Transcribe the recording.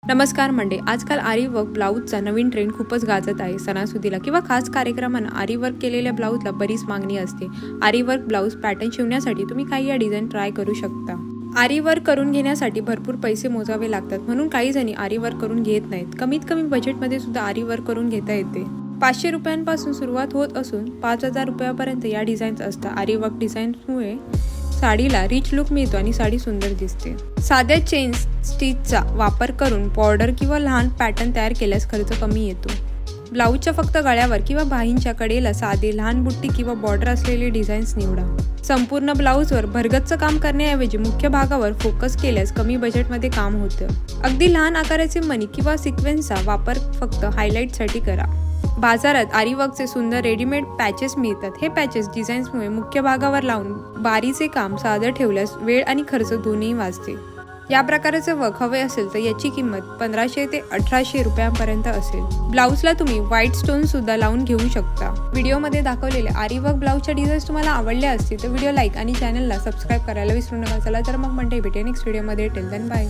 नमस्कार मंडळी, आजकाल आरी वर्क ब्लाऊजचा नवीन ट्रेंड खूपच गाजत आहे। सणासुदीला किंवा खास कार्यक्रमांना आरी वर्क केलेल्या ब्लाऊजला बरीच मागणी असते। आरी वर्क ब्लाऊज पॅटर्न शिवण्यासाठी तुम्ही काही या डिझाईन ट्राय करू शकता। आरी वर्क करून घेण्यासाठी भरपूर पैसे मोजावे लागतात, म्हणून काही जणी आरी वर्क करून घेत नाहीत। कमीत कमी बजेटमध्ये सुद्धा आरी वर्क करून घेता येते। 500 रुपयांपासून सुरुवात होत असून 5000 रुपयापर्यंत या डिझाईन्स असतात। आरी वर्क डिझाईन्समुळे साडीला रिच लुक मिळतो आणि साडी सुंदर दिसते। साध्या चेन स्टिचचा वापर करून बॉर्डर किंवा लहान पॅटर्न तयार केल्यास खर्च कमी येतो। ब्लाऊजच्या फक्त गळ्यावर किंवा बाहींच्या कडेला साधे लहान बुट्टी किंवा बॉर्डर असलेले डिझाईन्स निवडा। संपूर्ण ब्लाऊजवर भरगच्च काम करण्याऐवजी मुख्य भागावर फोकस केल्यास कमी बजेटमध्ये काम होतं। अगदी लहान आकाराचे मणी किंवा सिक्वेन्सचा वापर फक्त हायलाइटसाठी करा। बाजारात आरी वर्कचे सुंदर रेडीमेड पॅचेस मिळतात। हे पॅचेस डिझाईन्समुळे मुख्य भागावर लावून बारीचे काम साधं ठेवल्यास वेळ आणि खर्च दोन्ही वाचते। या प्रकारचे वर्क हवे असेल तर याची किंमत 1500 ते 1800 रुपयांपर्यंत असेल। ब्लाऊजला तुम्ही व्हाईट स्टोन सुद्धा लावून घेऊ शकता। व्हिडिओमध्ये दाखवलेले आरी वर्क ब्लाऊजच्या डिझाईन्स तुम्हाला आवडले असतील तर व्हिडिओ लाईक आणि चॅनलला सबस्क्राईब करायला विसरू नका। चला तर मग म्हणते भेटूया नेक्स्ट व्हिडिओमध्ये। Till then bye.